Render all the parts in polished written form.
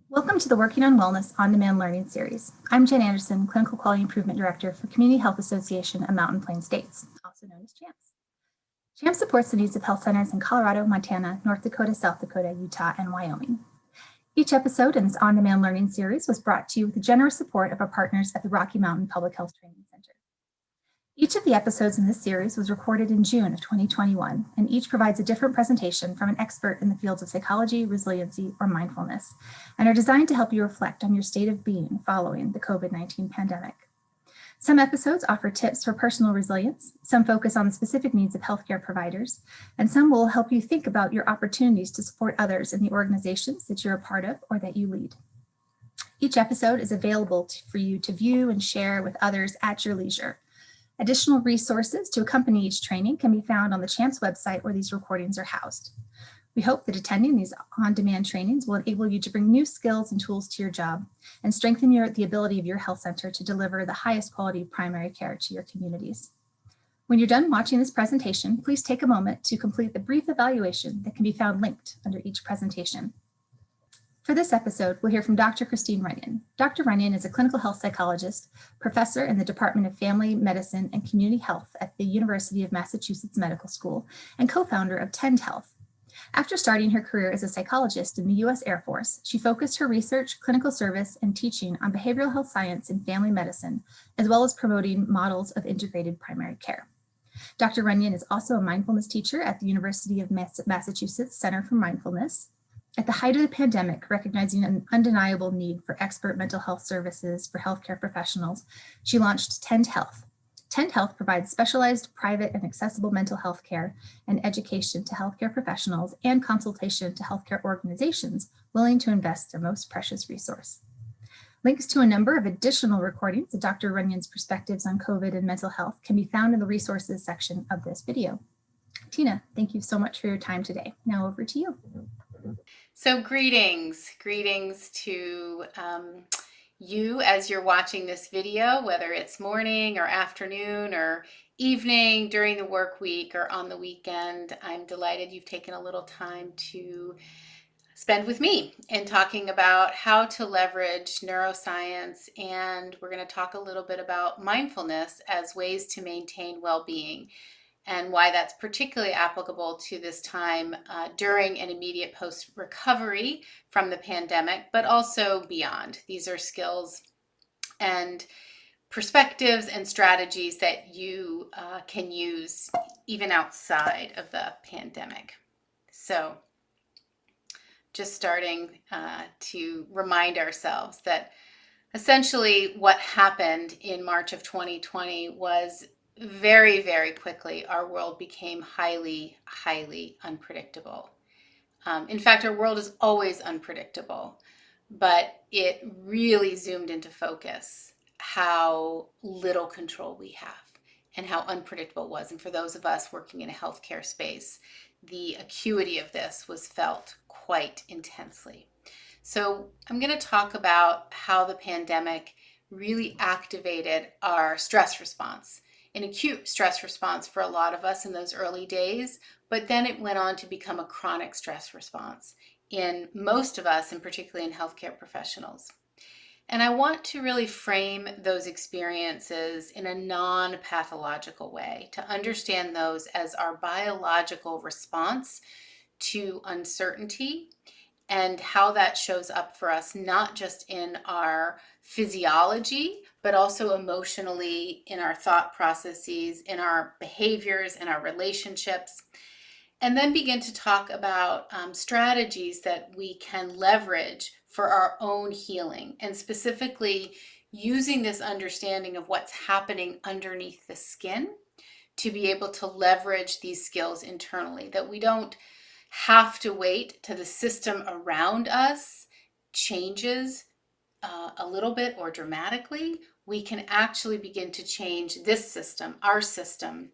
Welcome to the Working on Wellness On-Demand Learning Series. I'm Jen Anderson, Clinical Quality Improvement Director for Community Health Association of Mountain Plains States, also known as CHAMPS. CHAMPS supports the needs of health centers in Colorado, Montana, North Dakota, South Dakota, Utah, and Wyoming. Each episode in this on-demand learning series was brought to you with the generous support of our partners at the Rocky Mountain Public Health Training Center. Each of the episodes in this series was recorded in June of 2021, and each provides a different presentation from an expert in the fields of psychology, resiliency, or mindfulness, and are designed to help you reflect on your state of being following the COVID-19 pandemic. Some episodes offer tips for personal resilience, some focus on the specific needs of healthcare providers, and some will help you think about your opportunities to support others in the organizations that you're a part of or that you lead. Each episode is available for you to view and share with others at your leisure. Additional resources to accompany each training can be found on the CHAMPS website where these recordings are housed. We hope that attending these on-demand trainings will enable you to bring new skills and tools to your job and strengthen the ability of your health center to deliver the highest quality primary care to your communities. When you're done watching this presentation, please take a moment to complete the brief evaluation that can be found linked under each presentation. For this episode, we'll hear from Dr. Christine Runyan. Dr. Runyan is a clinical health psychologist, professor in the Department of Family Medicine and Community Health at the University of Massachusetts Medical School and co-founder of Tend. After starting her career as a psychologist in the U.S. Air Force, she focused her research, clinical service, and teaching on behavioral health science and family medicine, as well as promoting models of integrated primary care. Dr. Runyan is also a mindfulness teacher at the University of Massachusetts Center for Mindfulness. At the height of the pandemic, recognizing an undeniable need for expert mental health services for healthcare professionals, she launched Tend Health. Tend Health provides specialized, private, and accessible mental health care and education to healthcare professionals and consultation to healthcare organizations willing to invest their most precious resource. Links to a number of additional recordings of Dr. Runyan's perspectives on COVID and mental health can be found in the resources section of this video. Tina, thank you so much for your time today. Now over to you. So greetings to you as you're watching this video, whether it's morning or afternoon or evening, during the work week or on the weekend. I'm delighted you've taken a little time to spend with me in talking about how to leverage neuroscience, and we're going to talk a little bit about mindfulness as ways to maintain well-being, and why that's particularly applicable to this time during and immediate post-recovery from the pandemic, but also beyond. These are skills and perspectives and strategies that you can use even outside of the pandemic. So just starting to remind ourselves that essentially what happened in March of 2020 was very, very quickly, our world became highly, highly unpredictable. In fact, our world is always unpredictable, but it really zoomed into focus how little control we have and how unpredictable it was. And for those of us working in a healthcare space, the acuity of this was felt quite intensely. So I'm going to talk about how the pandemic really activated our stress response, an acute stress response for a lot of us in those early days, but then it went on to become a chronic stress response in most of us, and particularly in healthcare professionals. And I want to really frame those experiences in a non-pathological way, to understand those as our biological response to uncertainty and how that shows up for us, not just in our physiology, but also emotionally in our thought processes, in our behaviors, in our relationships. And then begin to talk about strategies that we can leverage for our own healing, and specifically using this understanding of what's happening underneath the skin to be able to leverage these skills internally, that we don't have to wait till the system around us changes a little bit or dramatically. We can actually begin to change this system, our system,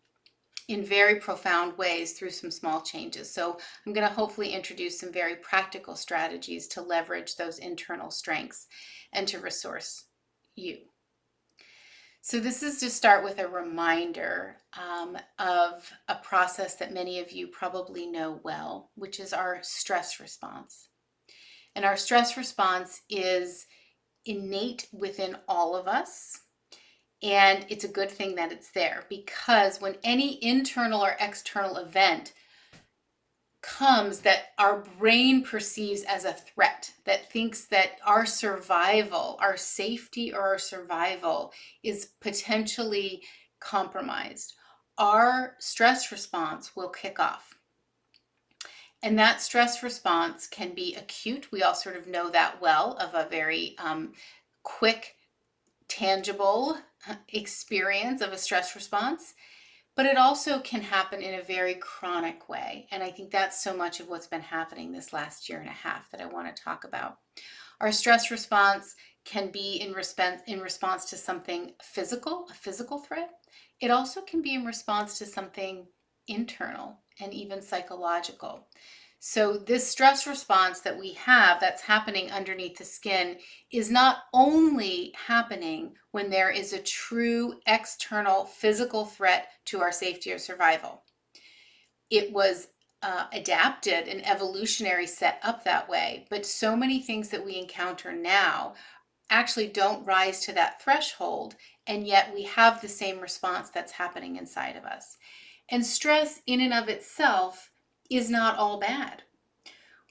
in very profound ways through some small changes. So I'm going to hopefully introduce some very practical strategies to leverage those internal strengths and to resource you. So this is to start with a reminder of a process that many of you probably know well, which is our stress response. And our stress response is innate within all of us. And it's a good thing that it's there, because when any internal or external event comes that our brain perceives as a threat, that thinks that our survival, our safety or our survival is potentially compromised, our stress response will kick off. And that stress response can be acute. We all sort of know that well, of a very quick, tangible experience of a stress response. But it also can happen in a very chronic way. And I think that's so much of what's been happening this last year and a half that I want to talk about. Our stress response can be in response to something physical, a physical threat. It also can be in response to something internal and even psychological. So this stress response that we have that's happening underneath the skin is not only happening when there is a true external physical threat to our safety or survival. It was adapted and evolutionary set up that way, but so many things that we encounter now actually don't rise to that threshold, and yet we have the same response that's happening inside of us. And stress in and of itself is not all bad.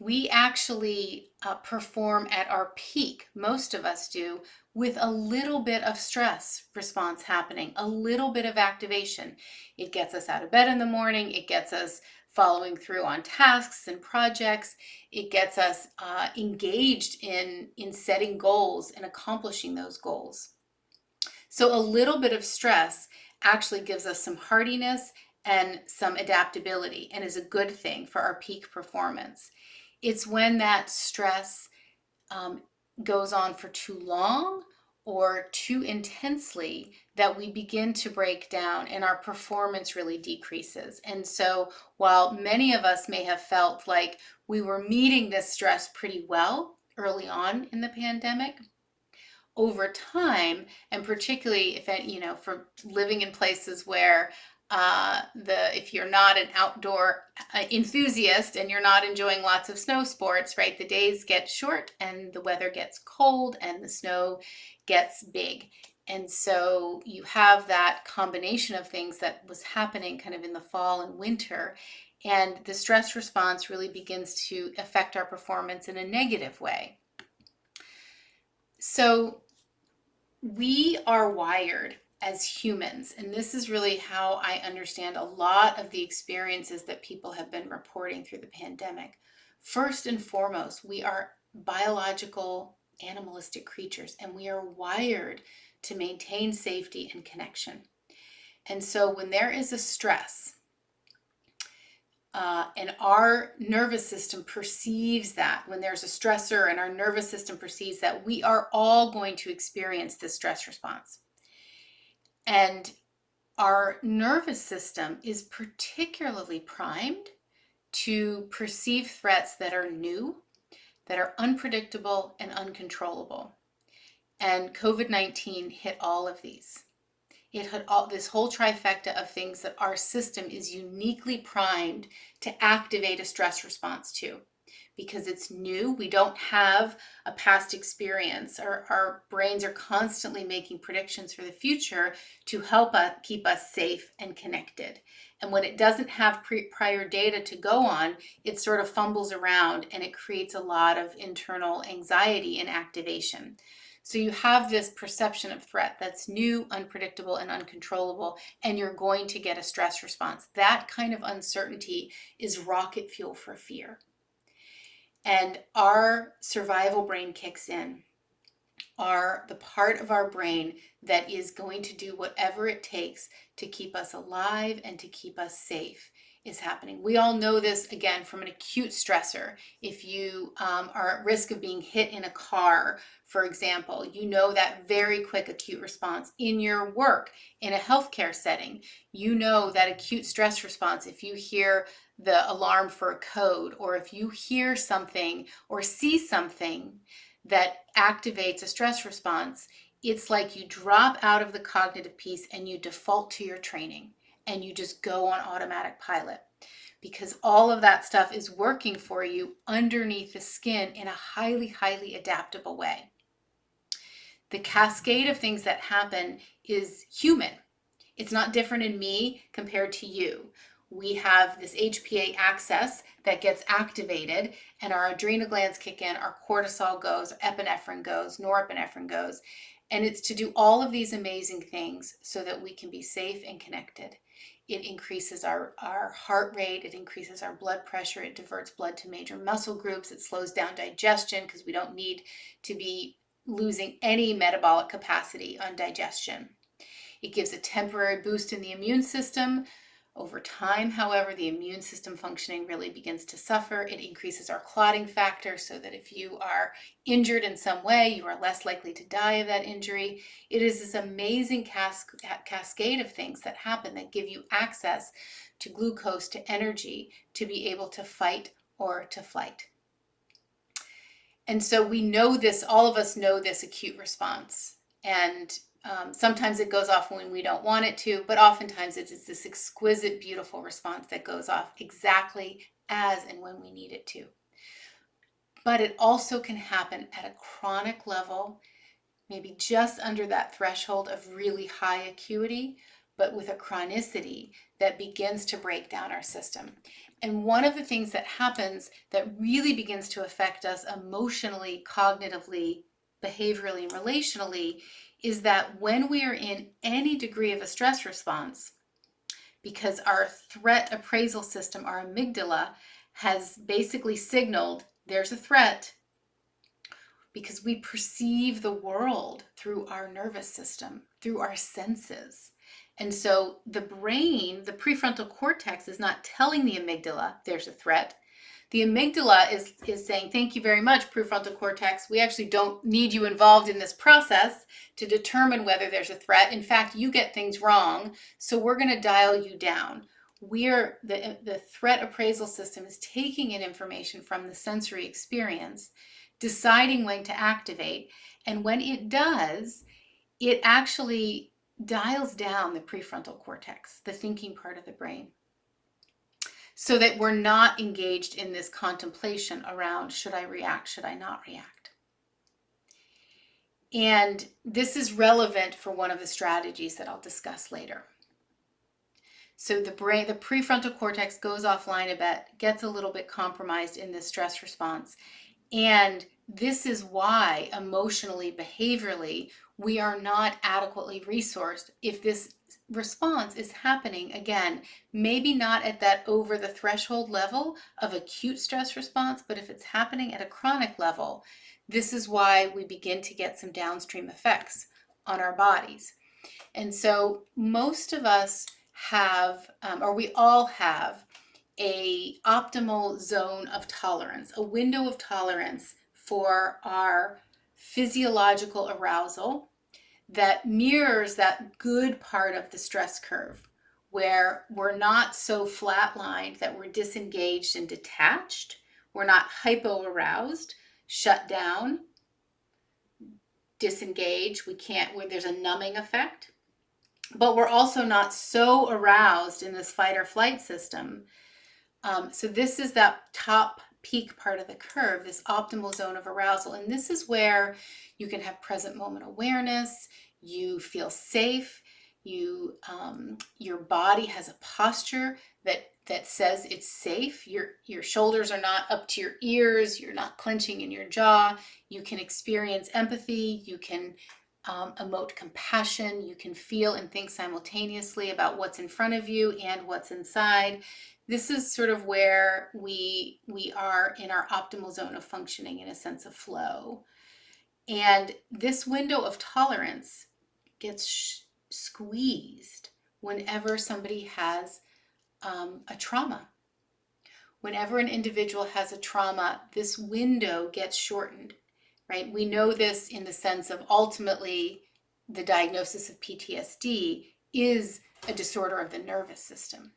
We actually perform at our peak, most of us do, with a little bit of stress response happening, a little bit of activation. It gets us out of bed in the morning, it gets us following through on tasks and projects, it gets us engaged in setting goals and accomplishing those goals. So a little bit of stress actually gives us some hardiness and some adaptability, and is a good thing for our peak performance. It's when that stress goes on for too long or too intensely that we begin to break down and our performance really decreases. And so while many of us may have felt like we were meeting this stress pretty well early on in the pandemic, over time, and particularly if for living in places where if you're not an outdoor enthusiast and you're not enjoying lots of snow sports, right, the days get short and the weather gets cold and the snow gets big. And so you have that combination of things that was happening kind of in the fall and winter, and the stress response really begins to affect our performance in a negative way. So we are wired as humans, and this is really how I understand a lot of the experiences that people have been reporting through the pandemic. First and foremost, we are biological, animalistic creatures, and we are wired to maintain safety and connection. And so when there is a stress, and our nervous system perceives that, when there's a stressor and our nervous system perceives that, we are all going to experience this stress response. And our nervous system is particularly primed to perceive threats that are new, that are unpredictable and uncontrollable. And COVID-19 hit all of these. It had this whole trifecta of things that our system is uniquely primed to activate a stress response to, because it's new. We don't have a past experience. Our brains are constantly making predictions for the future to help us keep us safe and connected. And when it doesn't have prior data to go on, it sort of fumbles around and it creates a lot of internal anxiety and activation. So you have this perception of threat that's new, unpredictable, and uncontrollable, and you're going to get a stress response. That kind of uncertainty is rocket fuel for fear. And our survival brain kicks in. The part of our brain that is going to do whatever it takes to keep us alive and to keep us safe is happening. We all know this, again, from an acute stressor. If you are at risk of being hit in a car, for example, you know that very quick acute response. In your work, in a healthcare setting, you know that acute stress response. If you hear the alarm for a code, or if you hear something or see something that activates a stress response, it's like you drop out of the cognitive piece and you default to your training and you just go on automatic pilot. because all of that stuff is working for you underneath the skin in a highly, highly adaptable way. The cascade of things that happen is human. It's not different in me compared to you. We have this HPA axis that gets activated, and our adrenal glands kick in, our cortisol goes, epinephrine goes, norepinephrine goes, and it's to do all of these amazing things so that we can be safe and connected. It increases our heart rate, it increases our blood pressure, it diverts blood to major muscle groups, it slows down digestion because we don't need to be losing any metabolic capacity on digestion. It gives a temporary boost in the immune system. Over time, however, the immune system functioning really begins to suffer. It increases our clotting factor so that if you are injured in some way, you are less likely to die of that injury. It is this amazing cascade of things that happen that give you access to glucose, to energy, to be able to fight or to flight. And so we know this, all of us know this acute response. And sometimes it goes off when we don't want it to, but oftentimes it is this exquisite, beautiful response that goes off exactly as and when we need it to. But it also can happen at a chronic level, maybe just under that threshold of really high acuity, but with a chronicity that begins to break down our system. And one of the things that happens that really begins to affect us emotionally, cognitively, behaviorally, and relationally is that when we are in any degree of a stress response, because our threat appraisal system, our amygdala, has basically signaled there's a threat, because we perceive the world through our nervous system, through our senses. And so the brain, the prefrontal cortex, is not telling the amygdala there's a threat. The amygdala is saying, thank you very much, prefrontal cortex. We actually don't need you involved in this process to determine whether there's a threat. In fact, you get things wrong, so we're going to dial you down. The threat appraisal system is taking in information from the sensory experience, deciding when to activate, and when it does, it actually dials down the prefrontal cortex, the thinking part of the brain, so that we're not engaged in this contemplation around, should I react, should I not react? And this is relevant for one of the strategies that I'll discuss later. So the brain, the prefrontal cortex goes offline a bit, gets a little bit compromised in this stress response. And this is why emotionally, behaviorally, we are not adequately resourced if this response is happening, again, maybe not at that over the threshold level of acute stress response, but if it's happening at a chronic level, this is why we begin to get some downstream effects on our bodies. And so most of us have, or we all have, a optimal zone of tolerance, a window of tolerance for our physiological arousal that mirrors that good part of the stress curve, where we're not so flatlined that we're disengaged and detached, we're not hypo-aroused, shut down, disengaged, there's a numbing effect, but we're also not so aroused in this fight or flight system. So this is that top peak part of the curve, this optimal zone of arousal. And this is where you can have present moment awareness, you feel safe, your body has a posture that says it's safe. Your shoulders are not up to your ears, you're not clenching in your jaw, you can experience empathy, you can emote compassion, you can feel and think simultaneously about what's in front of you and what's inside. This is sort of where we are in our optimal zone of functioning, in a sense of flow. And this window of tolerance gets squeezed whenever somebody has a trauma. Whenever an individual has a trauma, this window gets shortened, right? We know this in the sense of ultimately the diagnosis of PTSD is a disorder of the nervous system.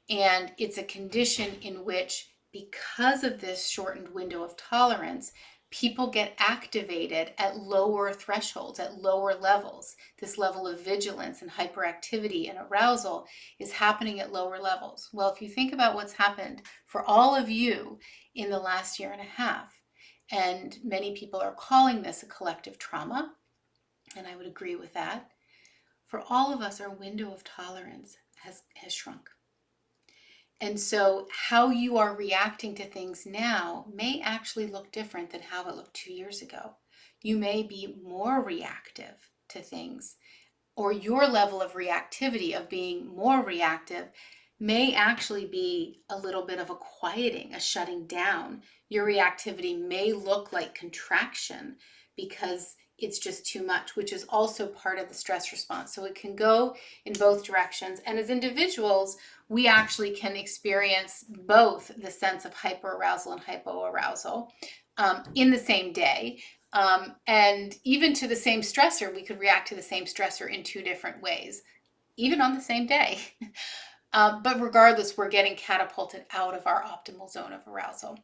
And it's a condition in which, because of this shortened window of tolerance, people get activated at lower thresholds, at lower levels. This level of vigilance and hyperactivity and arousal is happening at lower levels. Well, if you think about what's happened for all of you in the last year and a half, and many people are calling this a collective trauma, and I would agree with that. For all of us, our window of tolerance has shrunk. And so how you are reacting to things now may actually look different than how it looked 2 years ago. You may be more reactive to things, or your level of reactivity, of being more reactive, may actually be a little bit of a quieting, a shutting down. Your reactivity may look like contraction because it's just too much, which is also part of the stress response. So it can go in both directions. And as individuals, we actually can experience both the sense of hyperarousal and hypoarousal in the same day. And even to the same stressor, we could react to the same stressor in two different ways, even on the same day. But regardless, we're getting catapulted out of our optimal zone of arousal.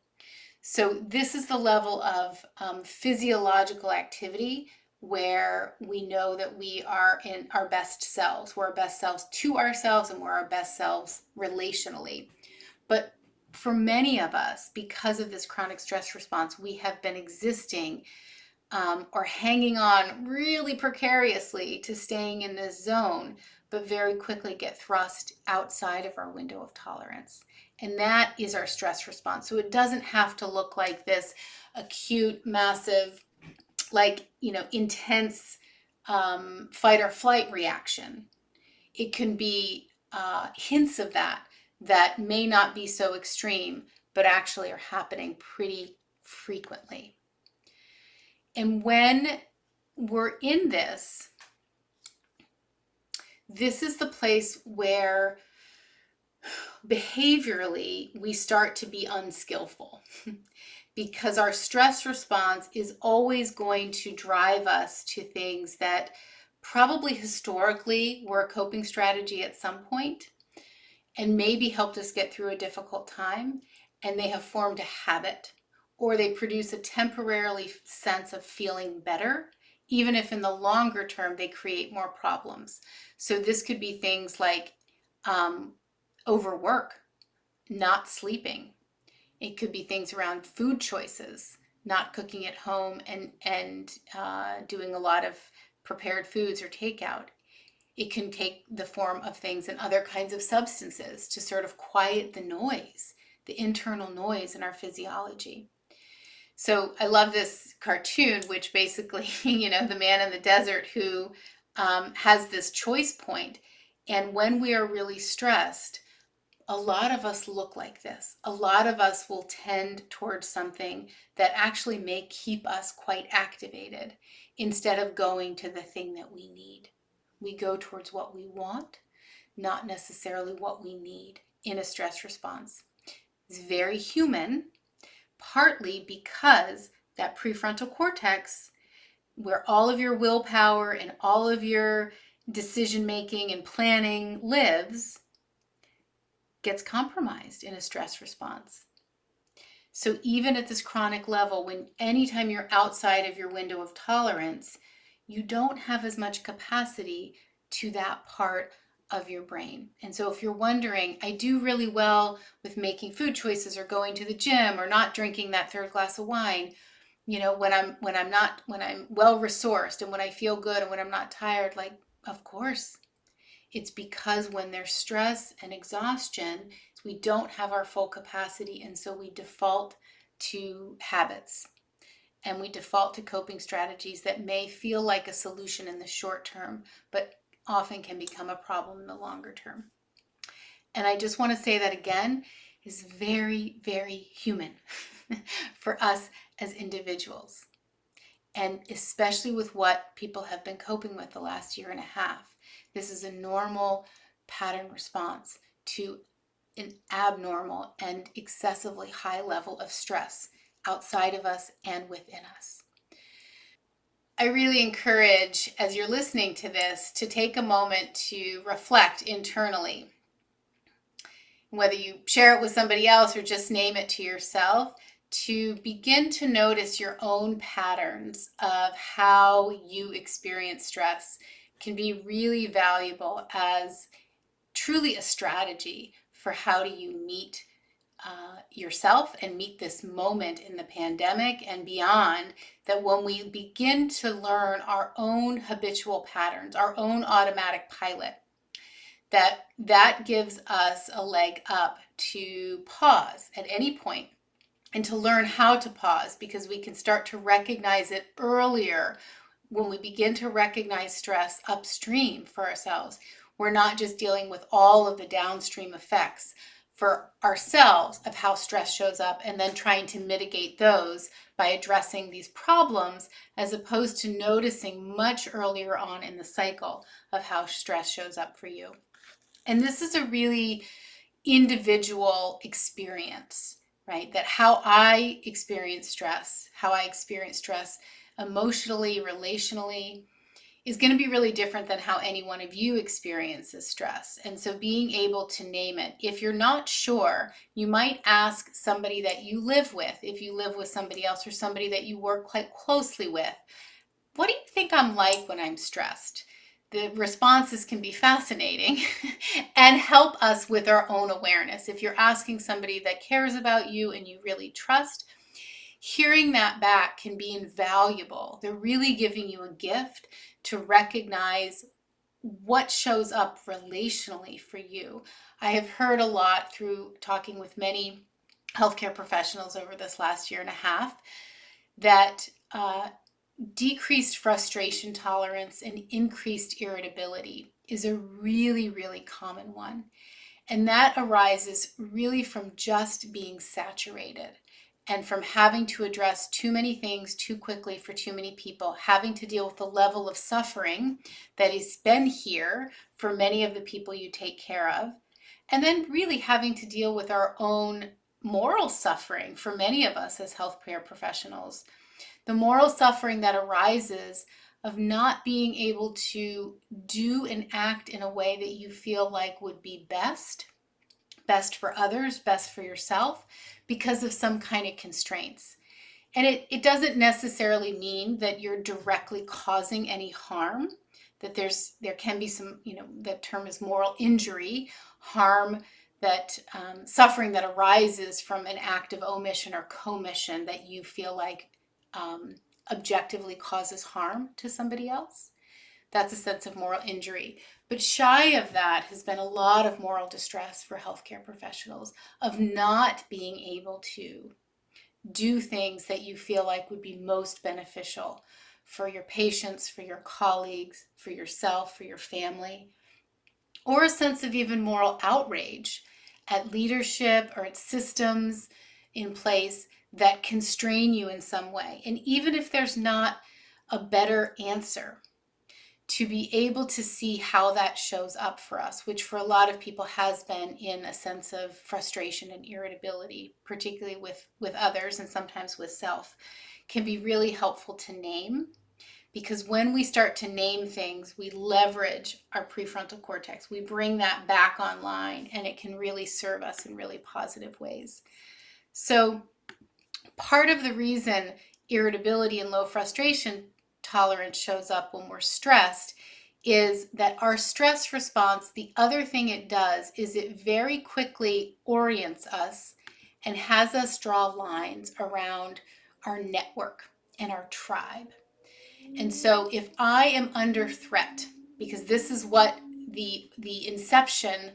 So this is the level of physiological activity where we know that we are in our best selves. We're our best selves to ourselves, and we're our best selves relationally. But for many of us, because of this chronic stress response, we have been existing or hanging on really precariously to staying in this zone, but very quickly get thrust outside of our window of tolerance. And that is our stress response. So it doesn't have to look like this acute, massive, intense fight or flight reaction. It can be hints of that may not be so extreme, but actually are happening pretty frequently. And when we're in this is the place where behaviorally we start to be unskillful because our stress response is always going to drive us to things that probably historically were a coping strategy at some point and maybe helped us get through a difficult time, and they have formed a habit, or they produce a temporarily sense of feeling better, even if in the longer term they create more problems. So this could be things like overwork, not sleeping. It could be things around food choices, not cooking at home and doing a lot of prepared foods or takeout. It can take the form of things and other kinds of substances to sort of quiet the noise, the internal noise in our physiology. So I love this cartoon, which basically, the man in the desert who has this choice point. And when we are really stressed, a lot of us look like this. A lot of us will tend towards something that actually may keep us quite activated instead of going to the thing that we need. We go towards what we want, not necessarily what we need in a stress response. It's very human, partly because that prefrontal cortex, where all of your willpower and all of your decision making and planning lives, gets compromised in a stress response. So even at this chronic level, when anytime you're outside of your window of tolerance, you don't have as much capacity to that part of your brain. And so if you're wondering, I do really well with making food choices or going to the gym or not drinking that third glass of wine, when I'm well resourced and when I feel good and when I'm not tired, of course. It's because when there's stress and exhaustion, we don't have our full capacity, and so we default to habits and we default to coping strategies that may feel like a solution in the short term, but often can become a problem in the longer term. And I just want to say that again, is very, very human for us as individuals, and especially with what people have been coping with the last year and a half. This is a normal pattern response to an abnormal and excessively high level of stress outside of us and within us. I really encourage, as you're listening to this, to take a moment to reflect internally. Whether you share it with somebody else or just name it to yourself, to begin to notice your own patterns of how you experience stress can be really valuable as truly a strategy for how do you meet yourself and meet this moment in the pandemic and beyond, that when we begin to learn our own habitual patterns, our own automatic pilot, that gives us a leg up to pause at any point and to learn how to pause, because we can start to recognize it earlier. When we begin to recognize stress upstream for ourselves, we're not just dealing with all of the downstream effects for ourselves of how stress shows up and then trying to mitigate those by addressing these problems, as opposed to noticing much earlier on in the cycle of how stress shows up for you. And this is a really individual experience, right? That how I experience stress emotionally, relationally, is going to be really different than how any one of you experiences stress. And so being able to name it. If you're not sure, you might ask somebody that you live with, if you live with somebody else or somebody that you work quite closely with, what do you think I'm like when I'm stressed? The responses can be fascinating and help us with our own awareness. If you're asking somebody that cares about you and you really trust, hearing that back can be invaluable. They're really giving you a gift to recognize what shows up relationally for you. I have heard a lot through talking with many healthcare professionals over this last year and a half that decreased frustration tolerance and increased irritability is a really, really common one. And that arises really from just being saturated and from having to address too many things too quickly for too many people, having to deal with the level of suffering that has been here for many of the people you take care of, and then really having to deal with our own moral suffering for many of us as healthcare professionals. The moral suffering that arises of not being able to do and act in a way that you feel like would be best for others, best for yourself, because of some kind of constraints. And it doesn't necessarily mean that you're directly causing any harm, that there can be some, that term is moral injury, harm, that suffering that arises from an act of omission or commission that you feel like objectively causes harm to somebody else. That's a sense of moral injury. But shy of that has been a lot of moral distress for healthcare professionals, of not being able to do things that you feel like would be most beneficial for your patients, for your colleagues, for yourself, for your family, or a sense of even moral outrage at leadership or at systems in place that constrain you in some way. And even if there's not a better answer, to be able to see how that shows up for us, which for a lot of people has been in a sense of frustration and irritability, particularly with others and sometimes with self, can be really helpful to name. Because when we start to name things, we leverage our prefrontal cortex. We bring that back online, and it can really serve us in really positive ways. So part of the reason irritability and low frustration tolerance shows up when we're stressed is that our stress response, the other thing it does is it very quickly orients us and has us draw lines around our network and our tribe. And so if I am under threat, because this is what the inception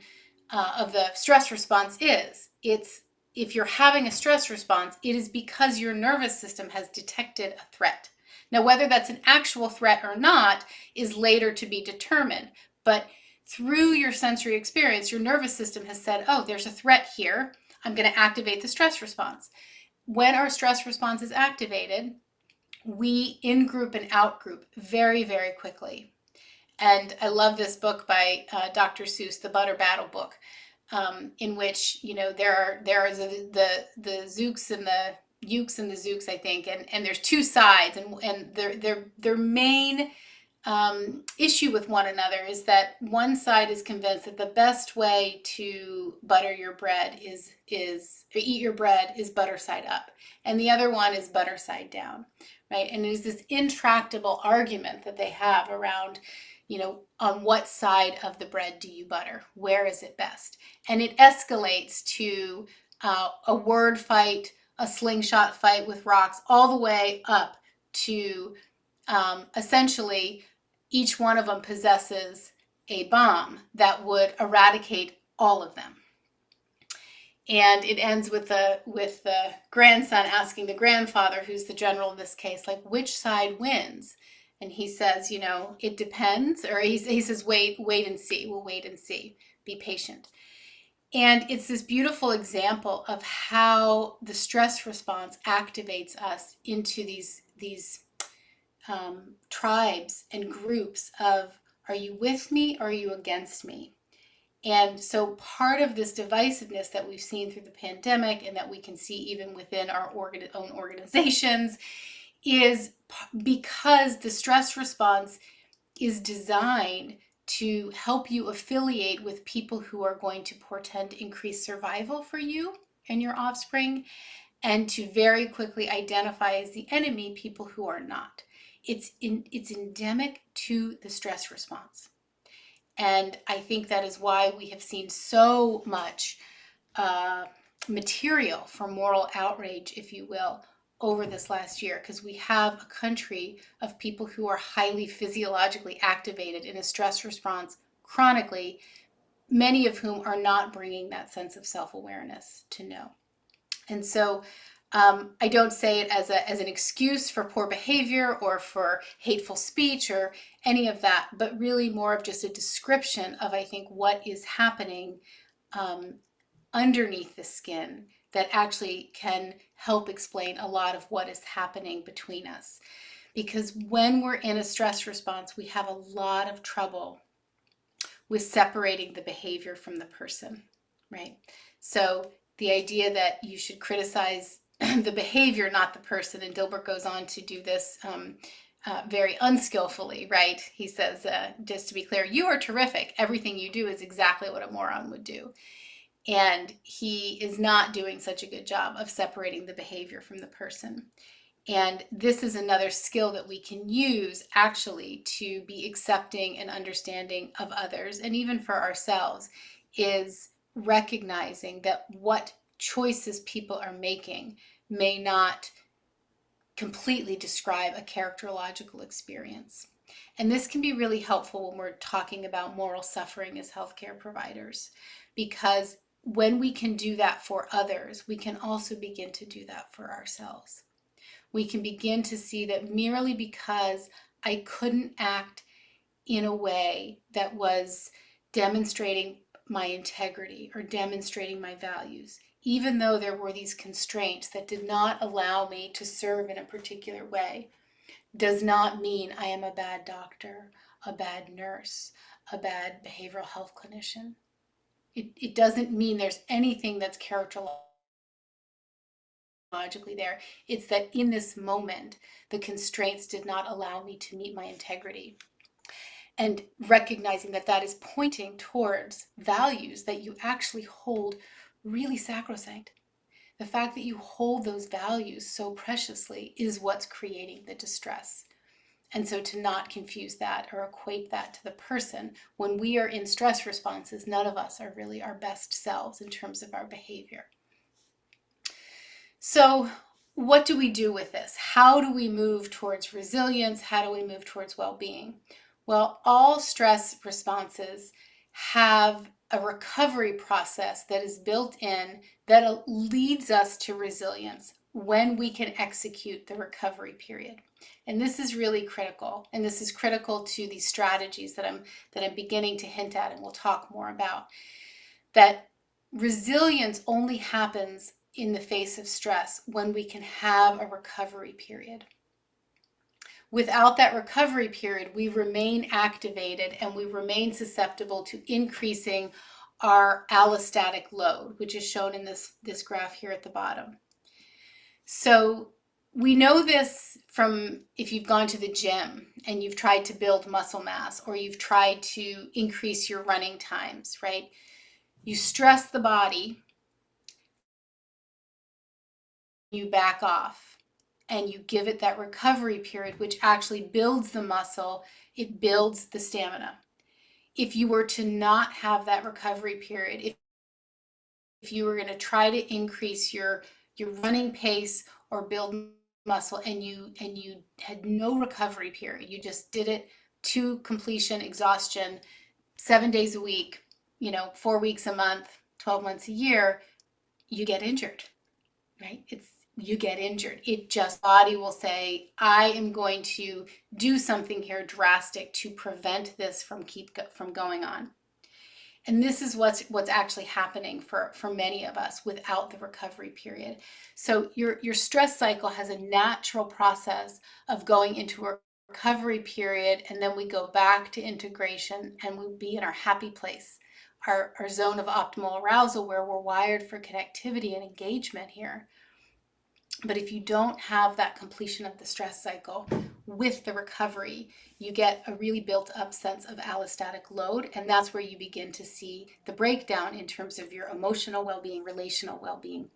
of the stress response is, if you're having a stress response, it is because your nervous system has detected a threat. Now, whether that's an actual threat or not is later to be determined. But through your sensory experience, your nervous system has said, oh, there's a threat here. I'm going to activate the stress response. When our stress response is activated, we in-group and out-group very, very quickly. And I love this book by Dr. Seuss, the Butter Battle book, in which, there are the Zooks and the Ukes and the Zooks, I think, and there's two sides, and their main issue with one another is that one side is convinced that the best way to butter your bread is or eat your bread is butter side up, and the other one is butter side down, right? And it is this intractable argument that they have around, on what side of the bread do you butter? Where is it best? And it escalates to a word fight, a slingshot fight with rocks, all the way up to essentially each one of them possesses a bomb that would eradicate all of them. And it ends with the grandson asking the grandfather, who's the general in this case, like, which side wins? And he says, it depends. Or he says, wait and see. We'll wait and see. Be patient. And it's this beautiful example of how the stress response activates us into these tribes and groups of, are you with me or are you against me? And so part of this divisiveness that we've seen through the pandemic, and that we can see even within our own organizations, is because the stress response is designed to help you affiliate with people who are going to portend increased survival for you and your offspring, and to very quickly identify as the enemy people who are not. It's endemic to the stress response. And I think that is why we have seen so much material for moral outrage, if you will, over this last year, because we have a country of people who are highly physiologically activated in a stress response chronically, many of whom are not bringing that sense of self-awareness to know. And so I don't say it as an excuse for poor behavior or for hateful speech or any of that, but really more of just a description of, I think, what is happening underneath the skin that actually can help explain a lot of what is happening between us. Because when we're in a stress response, we have a lot of trouble with separating the behavior from the person, right? So the idea that you should criticize the behavior, not the person, and Dilbert goes on to do this very unskillfully, right? He says, just to be clear, you are terrific. Everything you do is exactly what a moron would do. And he is not doing such a good job of separating the behavior from the person. And this is another skill that we can use actually to be accepting and understanding of others, and even for ourselves, is recognizing that what choices people are making may not completely describe a characterological experience. And this can be really helpful when we're talking about moral suffering as healthcare providers, because when we can do that for others, we can also begin to do that for ourselves. We can begin to see that merely because I couldn't act in a way that was demonstrating my integrity or demonstrating my values, even though there were these constraints that did not allow me to serve in a particular way, does not mean I am a bad doctor, a bad nurse, a bad behavioral health clinician. It doesn't mean there's anything that's characterologically there. It's that in this moment, the constraints did not allow me to meet my integrity. And recognizing that that is pointing towards values that you actually hold really sacrosanct. The fact that you hold those values so preciously is what's creating the distress. And so to not confuse that or equate that to the person, when we are in stress responses, none of us are really our best selves in terms of our behavior. So what do we do with this? How do we move towards resilience? How do we move towards well-being? Well, all stress responses have a recovery process that is built in that leads us to resilience when we can execute the recovery period. And this is really critical. And this is critical to these strategies that I'm beginning to hint at, and we'll talk more about. That resilience only happens in the face of stress when we can have a recovery period. Without that recovery period, we remain activated and we remain susceptible to increasing our allostatic load, which is shown in this graph here at the bottom. So We know this from if you've gone to the gym and you've tried to build muscle mass, or you've tried to increase your running times, right? You stress the body, you back off, and you give it that recovery period, which actually builds the muscle, it builds the stamina. If you were to not have that recovery period, if you were going to try to increase your running pace or build muscle, and you had no recovery period, you just did it to completion, exhaustion, 7 days a week, 4 weeks a month, 12 months a year, you get injured, right? You get injured. It just, body will say, I am going to do something here drastic to prevent this from going on. And this is what's actually happening for many of us without the recovery period. So your stress cycle has a natural process of going into a recovery period, and then we go back to integration, and we'll be in our happy place, our zone of optimal arousal, where we're wired for connectivity and engagement here. But if you don't have that completion of the stress cycle with the recovery, you get a really built up sense of allostatic load. And that's where you begin to see the breakdown in terms of your emotional well-being, relational well-being,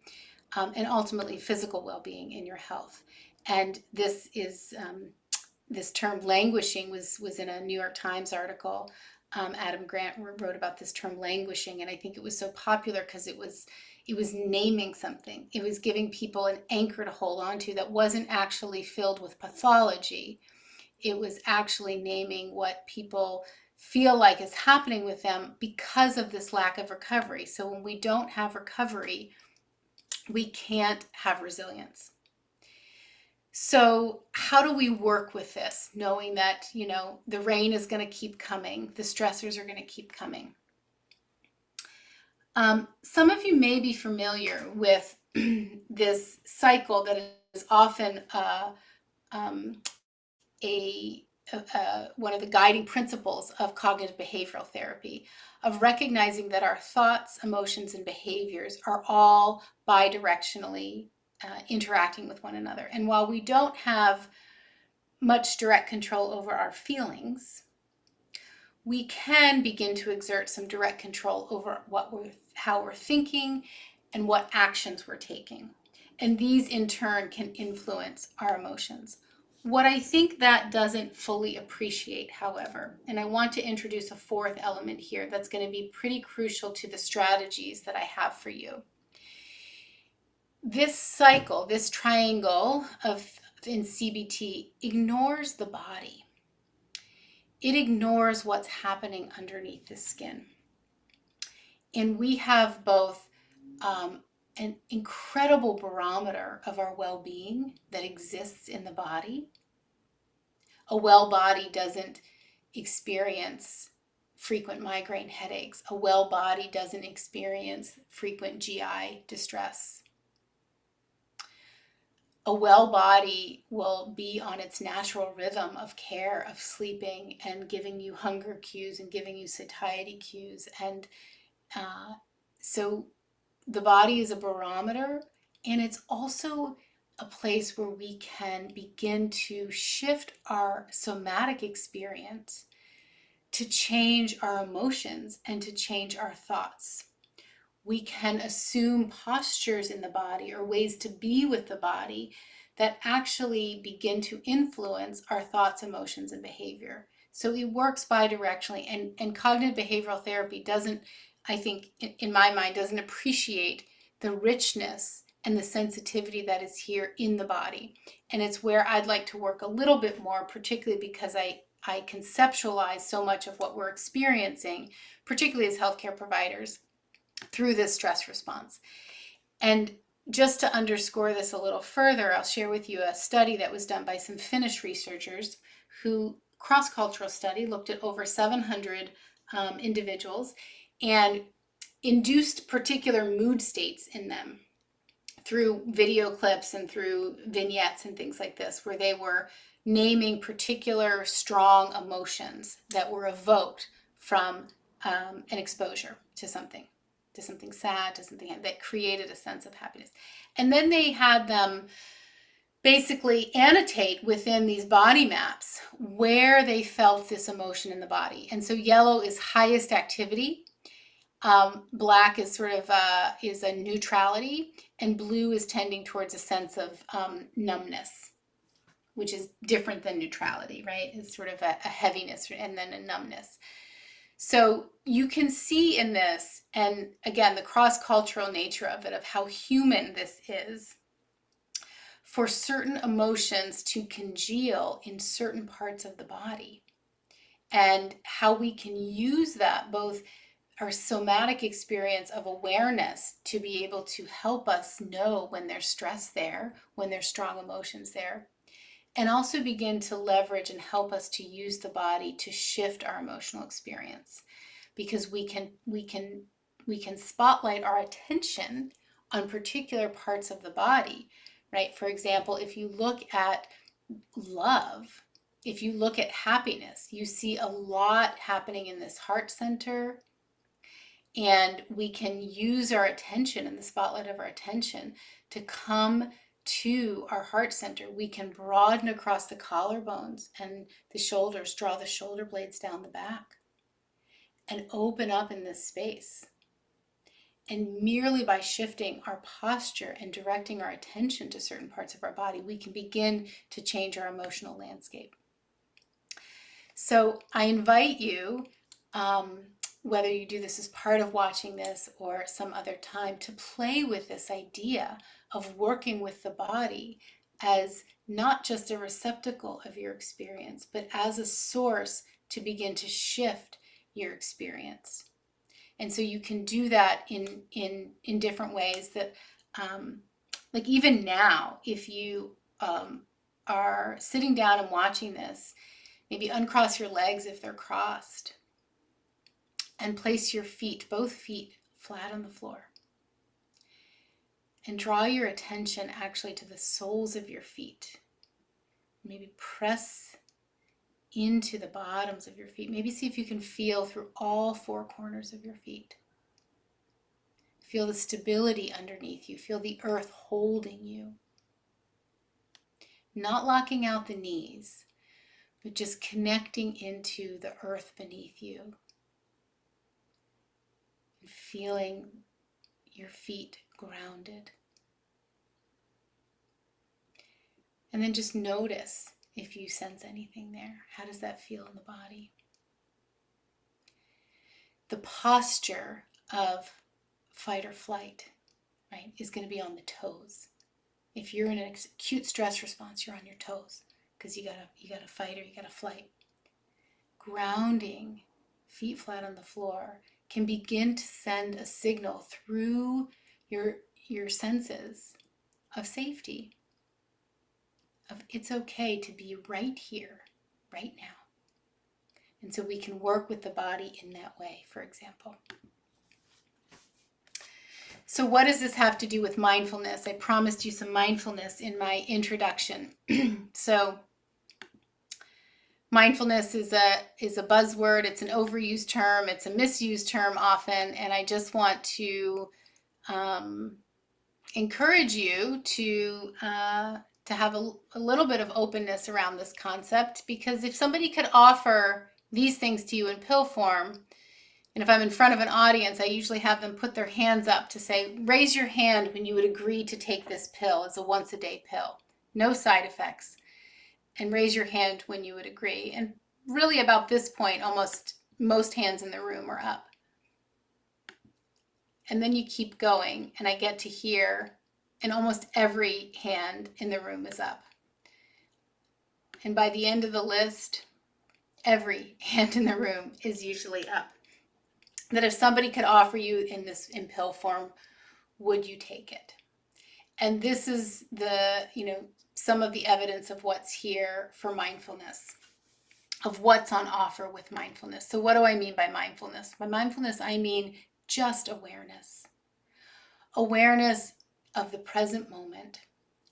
and ultimately physical well-being in your health. And this is this term languishing was in a New York Times article. Adam Grant wrote about this term languishing, and I think it was so popular because it was naming something. It was giving people an anchor to hold on to that wasn't actually filled with pathology. It was actually naming what people feel like is happening with them because of this lack of recovery. So when we don't have recovery, we can't have resilience. So how do we work with this, knowing that, the rain is going to keep coming, the stressors are going to keep coming? Some of you may be familiar with this cycle that is often one of the guiding principles of cognitive behavioral therapy, of recognizing that our thoughts, emotions, and behaviors are all bidirectionally interacting with one another. And while we don't have much direct control over our feelings, we can begin to exert some direct control over how we're thinking and what actions we're taking. And these in turn can influence our emotions. What I think that doesn't fully appreciate, however, and I want to introduce a fourth element here that's going to be pretty crucial to the strategies that I have for you. This cycle, this triangle in CBT, ignores the body. It ignores what's happening underneath the skin. And we have both an incredible barometer of our well-being that exists in the body. A well body doesn't experience frequent migraine headaches. A well body doesn't experience frequent GI distress. A well body will be on its natural rhythm of care, of sleeping, and giving you hunger cues and giving you satiety cues. And so the body is a barometer, and it's also a place where we can begin to shift our somatic experience to change our emotions and to change our thoughts. We can assume postures in the body or ways to be with the body that actually begin to influence our thoughts, emotions, and behavior. So it works bidirectionally, and cognitive behavioral therapy doesn't, I think, in my mind, doesn't appreciate the richness and the sensitivity that is here in the body. And it's where I'd like to work a little bit more, particularly because I conceptualize so much of what we're experiencing, particularly as healthcare providers, through this stress response. And just to underscore this a little further, I'll share with you a study that was done by some Finnish researchers who, cross-cultural study, looked at over 700 individuals and induced particular mood states in them through video clips and through vignettes and things like this, where they were naming particular strong emotions that were evoked from an exposure to something sad, to something that created a sense of happiness. And then they had them basically annotate within these body maps where they felt this emotion in the body. And so yellow is highest activity. Black is sort of is a neutrality, and blue is tending towards a sense of numbness, which is different than neutrality, right? It's sort of a heaviness and then a numbness. So you can see in this, and again, the cross-cultural nature of it, of how human this is, for certain emotions to congeal in certain parts of the body, and how we can use that, both our somatic experience of awareness, to be able to help us know when there's stress there, when there's strong emotions there, and also begin to leverage and help us to use the body to shift our emotional experience, because we can spotlight our attention on particular parts of the body, right? For example, if you look at love, if you look at happiness, you see a lot happening in this heart center, and we can use our attention and the spotlight of our attention to come to our heart center. We can broaden across the collarbones and the shoulders, draw the shoulder blades down the back, and open up in this space. And merely by shifting our posture and directing our attention to certain parts of our body, we can begin to change our emotional landscape. So I invite you, whether you do this as part of watching this or some other time, to play with this idea of working with the body as not just a receptacle of your experience, but as a source to begin to shift your experience. And so you can do that in different ways that, like even now, if you are sitting down and watching this, maybe uncross your legs if they're crossed, and place your feet, both feet, flat on the floor. And draw your attention actually to the soles of your feet. Maybe press into the bottoms of your feet. Maybe see if you can feel through all four corners of your feet. Feel the stability underneath you. Feel the earth holding you. Not locking out the knees, but just connecting into the earth beneath you. And feeling your feet grounded. And then just notice if you sense anything there. How does that feel in the body? The posture of fight or flight, right, is going to be on the toes. If you're in an acute stress response, you're on your toes because you gotta fight or you gotta flight. Grounding, feet flat on the floor, can begin to send a signal through your senses of safety, of it's okay to be right here, right now. And so we can work with the body in that way, for example. So what does this have to do with mindfulness? I promised you some mindfulness in my introduction. So mindfulness is a buzzword. It's an overused term. It's a misused term often. And I just want to encourage you to have a little bit of openness around this concept, because if somebody could offer these things to you in pill form, and if I'm in front of an audience, I usually have them put their hands up to say, raise your hand when you would agree to take this pill as a once-a-day pill. No side effects. And raise your hand when you would agree. And really about this point, almost most hands in the room are up. And then you keep going, and I get to hear, and almost every hand in the room is up. And by the end of the list, every hand in the room is usually up. That if somebody could offer you in pill form, would you take it? And this is some of the evidence of what's here for mindfulness, of what's on offer with mindfulness. So what do I mean by mindfulness? By mindfulness, I mean just awareness. Awareness of the present moment.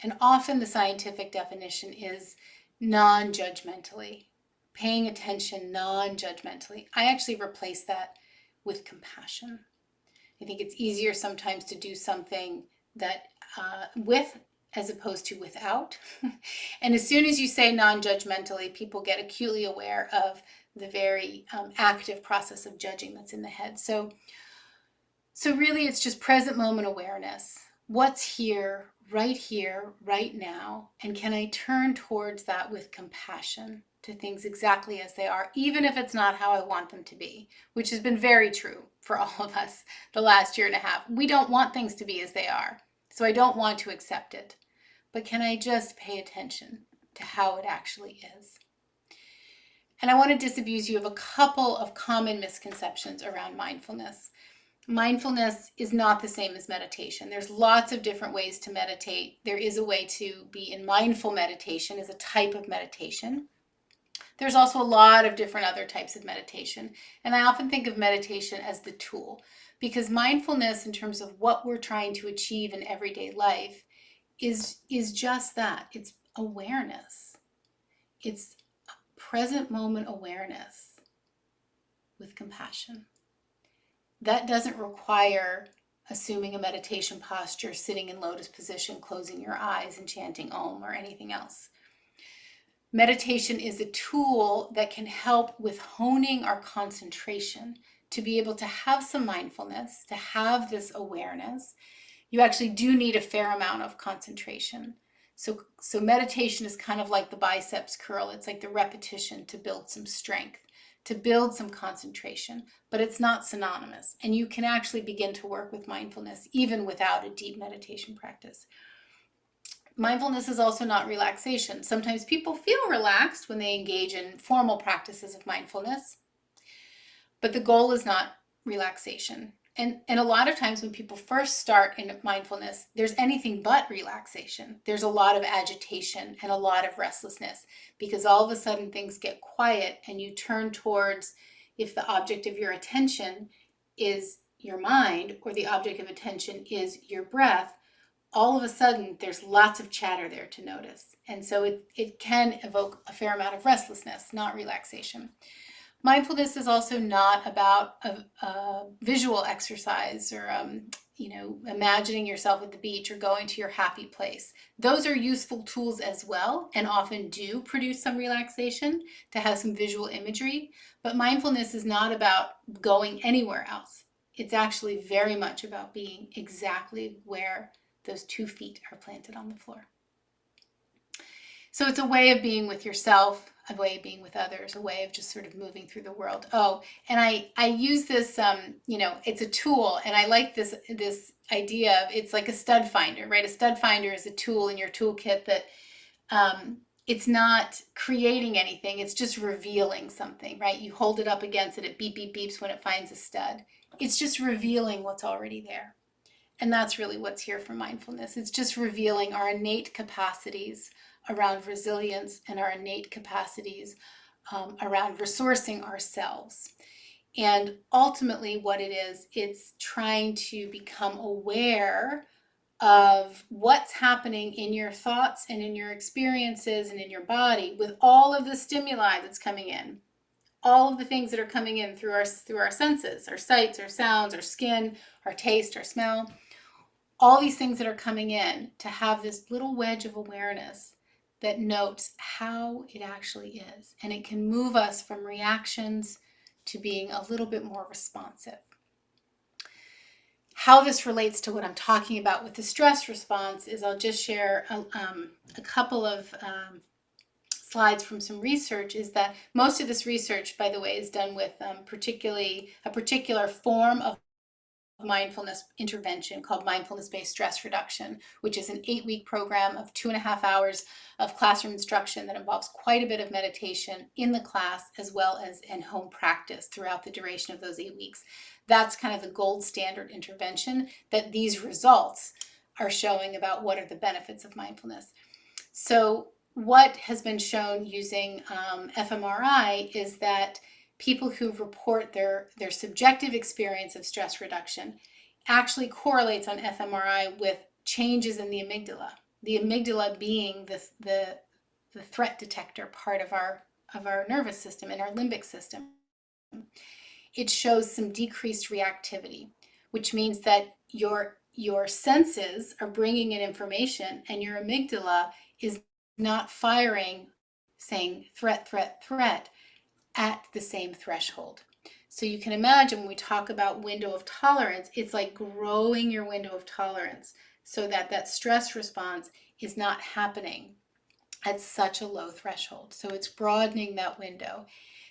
And often the scientific definition is non-judgmentally, paying attention non-judgmentally. I actually replace that with compassion. I think it's easier sometimes to do something that with as opposed to without. And as soon as you say non-judgmentally, people get acutely aware of the very active process of judging that's in the head. So really it's just present moment awareness. What's here, right now, and can I turn towards that with compassion to things exactly as they are, even if it's not how I want them to be, which has been very true for all of us the last year and a half. We don't want things to be as they are, so I don't want to accept it. But can I just pay attention to how it actually is? And I want to disabuse you of a couple of common misconceptions around mindfulness. Mindfulness is not the same as meditation. There's lots of different ways to meditate. There is a way to be in mindful meditation as a type of meditation. There's also a lot of different other types of meditation. And I often think of meditation as the tool, because mindfulness, in terms of what we're trying to achieve in everyday life, is just that. It's awareness. It's present moment awareness with compassion. That doesn't require assuming a meditation posture, sitting in lotus position, closing your eyes and chanting Om or anything else. Meditation is a tool that can help with honing our concentration to be able to have some mindfulness, to have this awareness. You actually do need a fair amount of concentration. So meditation is kind of like the biceps curl. It's like the repetition to build some strength, to build some concentration, but it's not synonymous. And you can actually begin to work with mindfulness even without a deep meditation practice. Mindfulness is also not relaxation. Sometimes people feel relaxed when they engage in formal practices of mindfulness, but the goal is not relaxation. And a lot of times when people first start in mindfulness, there's anything but relaxation. There's a lot of agitation and a lot of restlessness, because all of a sudden things get quiet and you turn towards, if the object of your attention is your mind or the object of attention is your breath, all of a sudden there's lots of chatter there to notice. And so it can evoke a fair amount of restlessness, not relaxation. Mindfulness is also not about a visual exercise or imagining yourself at the beach or going to your happy place. Those are useful tools as well, and often do produce some relaxation to have some visual imagery. But mindfulness is not about going anywhere else. It's actually very much about being exactly where those 2 feet are planted on the floor. So it's a way of being with yourself, a way of being with others, a way of just sort of moving through the world. Oh, and I use this, it's a tool, and I like this idea of, it's like a stud finder, right? A stud finder is a tool in your toolkit that it's not creating anything, it's just revealing something, right? You hold it up against it, it beep, beep, beeps when it finds a stud. It's just revealing what's already there. And that's really what's here for mindfulness. It's just revealing our innate capacities around resilience and our innate capacities around resourcing ourselves. And ultimately what it is, it's trying to become aware of what's happening in your thoughts and in your experiences and in your body with all of the stimuli that's coming in. All of the things that are coming in through our senses, our sights, our sounds, our skin, our taste, our smell. All these things that are coming in, to have this little wedge of awareness that notes how it actually is. And it can move us from reactions to being a little bit more responsive. How this relates to what I'm talking about with the stress response is, I'll just share a couple of slides from some research. Is that most of this research, by the way, is done with particularly a particular form of mindfulness intervention called mindfulness-based stress reduction, which is an 8-week program of 2.5 hours of classroom instruction that involves quite a bit of meditation in the class as well as in home practice throughout the duration of those 8 weeks. That's kind of the gold standard intervention that these results are showing about what are the benefits of mindfulness. So what has been shown using fMRI is that people who report their subjective experience of stress reduction actually correlates on fMRI with changes in the amygdala being the threat detector part of our nervous system and our limbic system. It shows some decreased reactivity, which means that your your senses are bringing in information and your amygdala is not firing, saying threat, threat, threat at the same threshold. So you can imagine when we talk about window of tolerance, it's like growing your window of tolerance so that that stress response is not happening at such a low threshold. So it's broadening that window.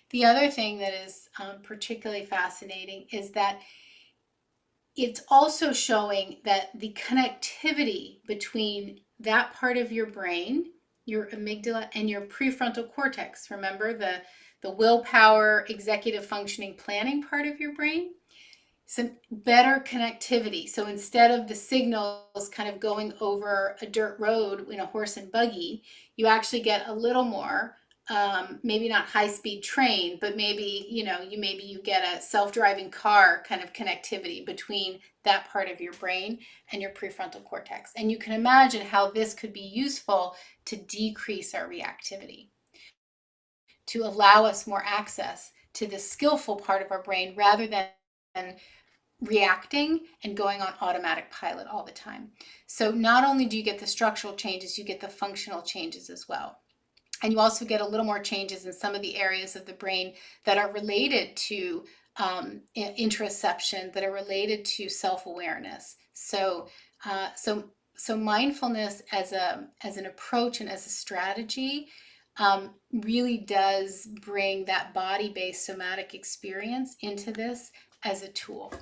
The other thing that is particularly fascinating is that it's also showing that the connectivity between that part of your brain, your amygdala, and your prefrontal cortex, remember the willpower, executive functioning, planning part of your brain, some better connectivity. So instead of the signals kind of going over a dirt road in a horse and buggy, you actually get a little more, maybe not high-speed train, but maybe you get a self-driving car kind of connectivity between that part of your brain and your prefrontal cortex. And you can imagine how this could be useful to decrease our reactivity, to allow us more access to the skillful part of our brain rather than reacting and going on automatic pilot all the time. So not only do you get the structural changes, you get the functional changes as well. And you also get a little more changes in some of the areas of the brain that are related to interoception, that are related to self-awareness. So mindfulness as an approach and as a strategy really does bring that body-based somatic experience into this as a tool.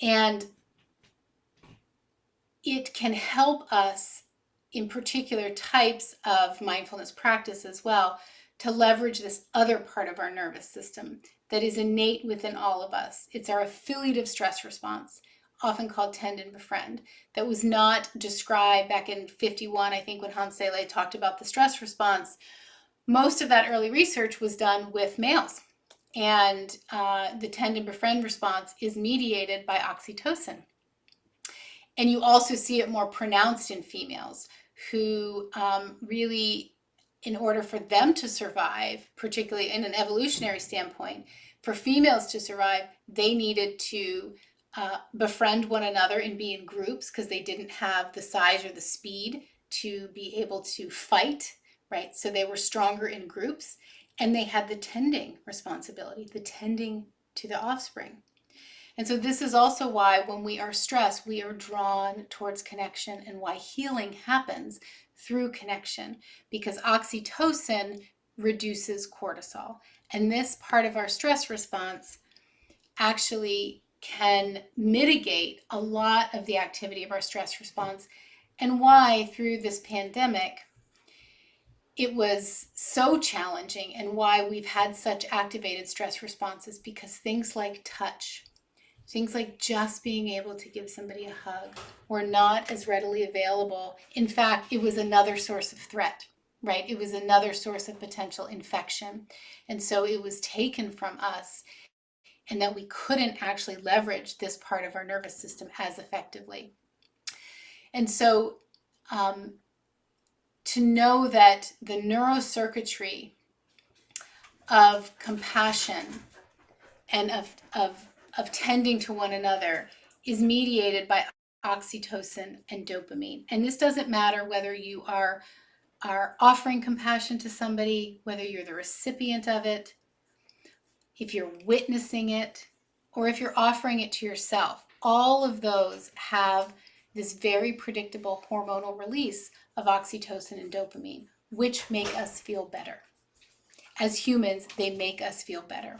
And it can help us in particular types of mindfulness practice as well to leverage this other part of our nervous system that is innate within all of us. It's our affiliative stress response, often called tend-and-befriend, that was not described back in 51, I think, when Hans Selye talked about the stress response. Most of that early research was done with males. And the tend-and-befriend response is mediated by oxytocin. And you also see it more pronounced in females who really, in order for them to survive, particularly in an evolutionary standpoint, for females to survive, they needed to befriend one another and be in groups because they didn't have the size or the speed to be able to fight, right? So they were stronger in groups, and they had the tending responsibility, the tending to the offspring. And so this is also why when we are stressed, we are drawn towards connection, and why healing happens through connection, because oxytocin reduces cortisol. And this part of our stress response actually can mitigate a lot of the activity of our stress response, and why through this pandemic, it was so challenging, and why we've had such activated stress responses, because things like touch, things like just being able to give somebody a hug were not as readily available. In fact, it was another source of threat, right? It was another source of potential infection. And so it was taken from us, and that we couldn't actually leverage this part of our nervous system as effectively. And so to know that the neurocircuitry of compassion and of tending to one another is mediated by oxytocin and dopamine. And this doesn't matter whether you are offering compassion to somebody, whether you're the recipient of it, if you're witnessing it, or if you're offering it to yourself. All of those have this very predictable hormonal release of oxytocin and dopamine, which make us feel better. As humans, they make us feel better.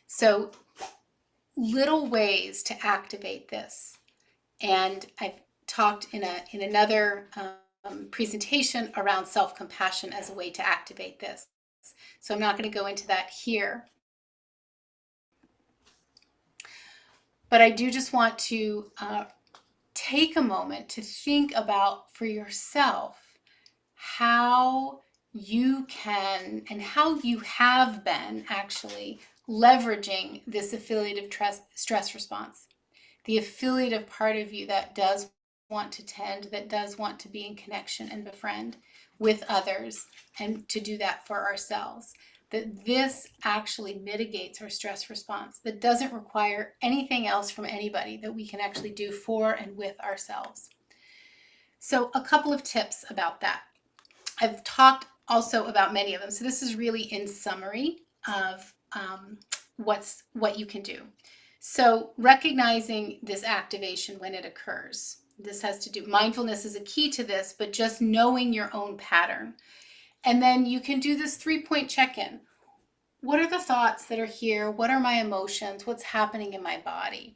So little ways to activate this. And I've talked in another presentation around self-compassion as a way to activate this. So I'm not going to go into that here. But I do just want to take a moment to think about for yourself how you can, and how you have been actually leveraging this affiliative stress response, the affiliative part of you that does want to tend, that does want to be in connection and befriend with others, and to do that for ourselves. that this actually mitigates our stress response, that doesn't require anything else from anybody, that we can actually do for and with ourselves. So a couple of tips about that. I've talked also about many of them. So this is really in summary of what you can do. So recognizing this activation when it occurs. This has to do, mindfulness is a key to this, but just knowing your own pattern. And then you can do this 3-point check-in. What are the thoughts that are here? What are my emotions? What's happening in my body?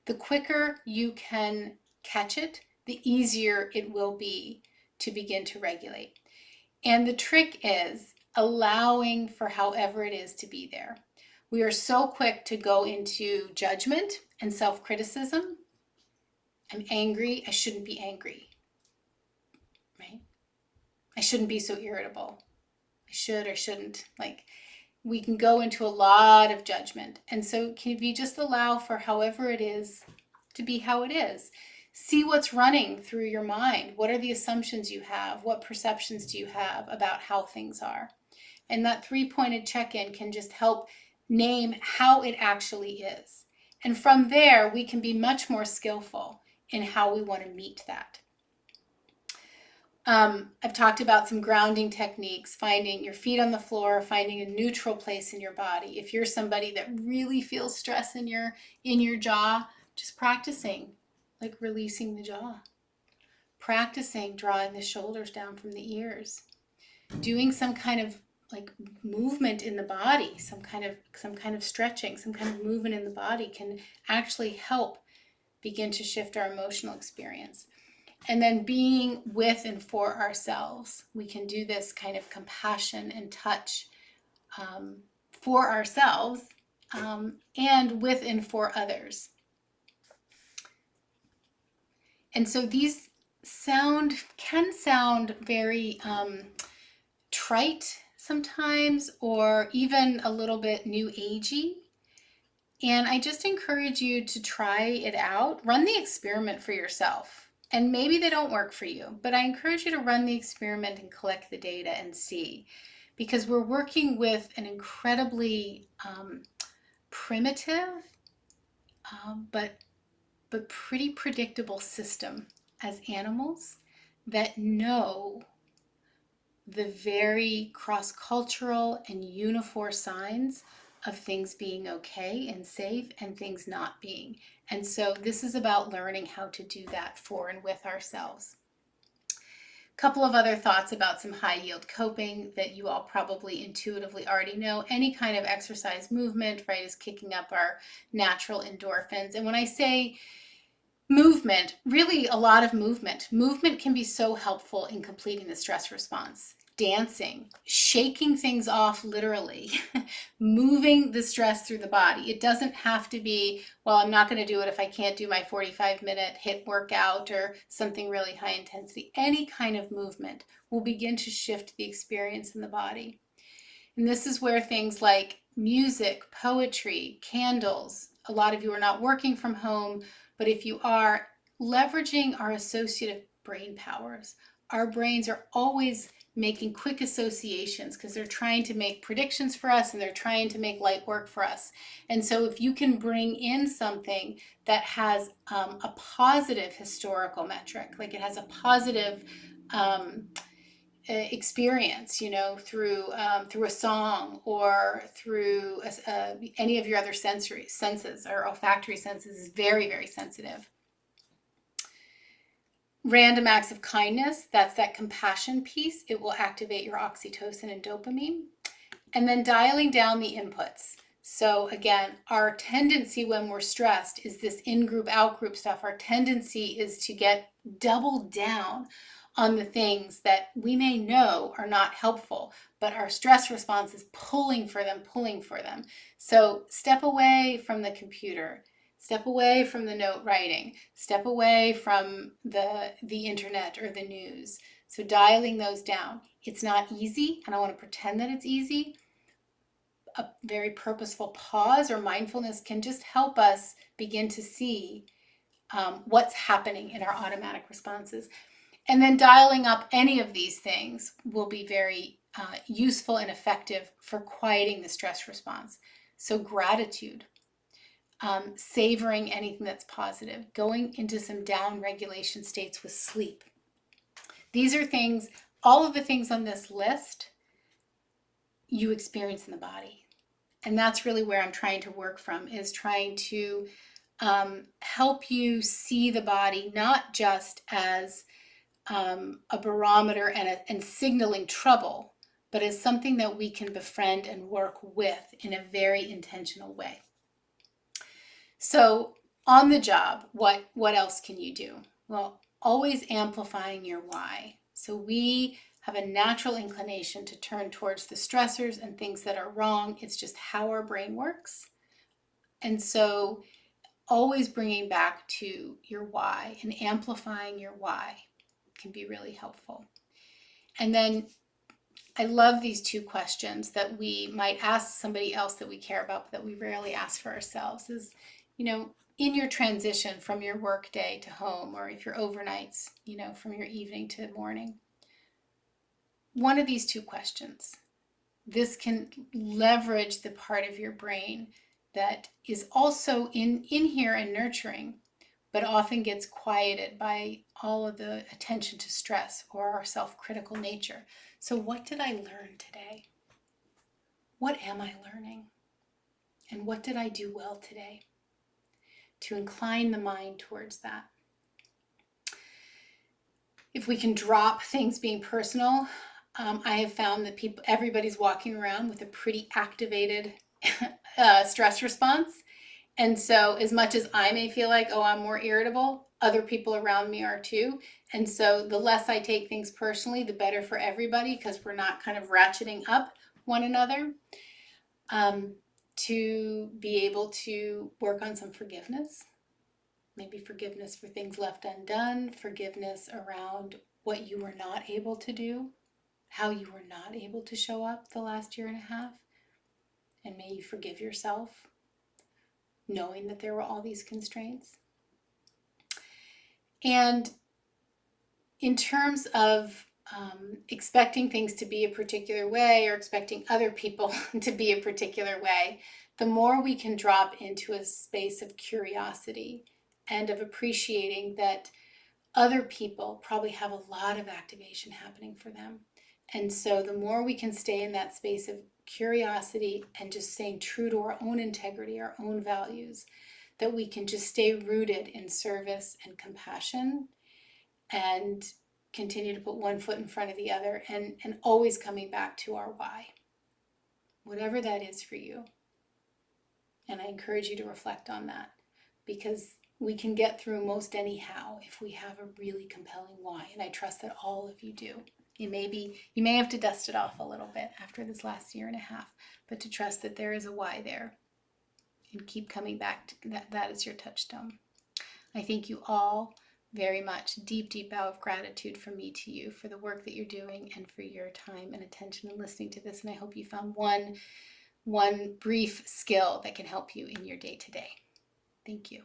The quicker you can catch it, the easier it will be to begin to regulate. And the trick is allowing for however it is to be there. We are so quick to go into judgment and self-criticism. I'm angry. I shouldn't be angry, right? I shouldn't be so irritable. I should or shouldn't. Like, we can go into a lot of judgment. And so can we just allow for however it is to be how it is? See what's running through your mind. What are the assumptions you have? What perceptions do you have about how things are? And that 3-pointed check-in can just help name how it actually is. And from there, we can be much more skillful in how we want to meet that. I've talked about some grounding techniques, finding your feet on the floor, finding a neutral place in your body. If you're somebody that really feels stress in your jaw, just practicing, like releasing the jaw. Practicing drawing the shoulders down from the ears. Doing some kind of like movement in the body, some kind of stretching, some kind of movement in the body can actually help begin to shift our emotional experience. And then being with and for ourselves. We can do this kind of compassion and touch for ourselves and with and for others. And so these can sound very trite sometimes, or even a little bit new agey. And I just encourage you to try it out. Run the experiment for yourself. And maybe they don't work for you, but I encourage you to run the experiment and collect the data and see. Because we're working with an incredibly primitive, but pretty predictable system as animals that know the very cross-cultural and uniform signs of things being okay and safe and things not being. And so this is about learning how to do that for and with ourselves. A couple of other thoughts about some high yield coping that you all probably intuitively already know. Any kind of exercise movement, right, is kicking up our natural endorphins. And when I say movement, really a lot of movement. Movement can be so helpful in completing the stress response. Dancing, shaking things off literally, moving the stress through the body. It doesn't have to be, well, I'm not going to do it if I can't do my 45-minute HIIT workout or something really high intensity. Any kind of movement will begin to shift the experience in the body. And this is where things like music, poetry, candles, a lot of you are not working from home, but if you are, leveraging our associative brain powers. Our brains are always making quick associations because they're trying to make predictions for us and they're trying to make light work for us. And so if you can bring in something that has a positive historical metric, like it has a positive experience, you know, through a song or through any of your other senses or olfactory senses is very, very sensitive. Random acts of kindness, that's that compassion piece. It will activate your oxytocin and dopamine. And then dialing down the inputs. So again, our tendency when we're stressed is this in-group, out-group stuff. Our tendency is to get doubled down on the things that we may know are not helpful, but our stress response is pulling for them. So step away from the computer. Step away from the note writing, step away from the internet or the news. So dialing those down. It's not easy. I don't want to pretend that it's easy. A very purposeful pause or mindfulness can just help us begin to see what's happening in our automatic responses. And then dialing up any of these things will be very useful and effective for quieting the stress response. So gratitude, savoring anything that's positive, going into some down regulation states with sleep. These are things, all of the things on this list you experience in the body. And that's really where I'm trying to work from, is trying to help you see the body not just as a barometer and signaling trouble, but as something that we can befriend and work with in a very intentional way. So on the job, what else can you do? Well, always amplifying your why. So we have a natural inclination to turn towards the stressors and things that are wrong. It's just how our brain works. And so always bringing back to your why and amplifying your why can be really helpful. And then I love these two questions that we might ask somebody else that we care about, but that we rarely ask for ourselves is, in your transition from your work day to home, or if you're overnights, from your evening to morning, one of these two questions, this can leverage the part of your brain that is also in here and nurturing, but often gets quieted by all of the attention to stress or our self-critical nature. So what did I learn today? What am I learning? And what did I do well today? To incline the mind towards that. If we can drop things being personal, I have found that everybody's walking around with a pretty activated stress response. And so as much as I may feel like, oh, I'm more irritable, other people around me are too. And so the less I take things personally, the better for everybody, because we're not kind of ratcheting up one another. To be able to work on some forgiveness, maybe forgiveness for things left undone, forgiveness around what you were not able to do, how you were not able to show up the last year and a half. And may you forgive yourself, knowing that there were all these constraints. And in terms of expecting things to be a particular way, or expecting other people to be a particular way, the more we can drop into a space of curiosity and of appreciating that other people probably have a lot of activation happening for them. And so the more we can stay in that space of curiosity and just staying true to our own integrity, our own values, that we can just stay rooted in service and compassion and continue to put one foot in front of the other, and always coming back to our why, whatever that is for you. And I encourage you to reflect on that, because we can get through most anyhow if we have a really compelling why. And I trust that all of you do. You may have to dust it off a little bit after this last year and a half, but to trust that there is a why there and keep coming back to that is your touchstone. I thank you all very much. Deep bow of gratitude from me to you for the work that you're doing and for your time and attention and listening to this. And I hope you found one brief skill that can help you in your day-to-day. Thank you.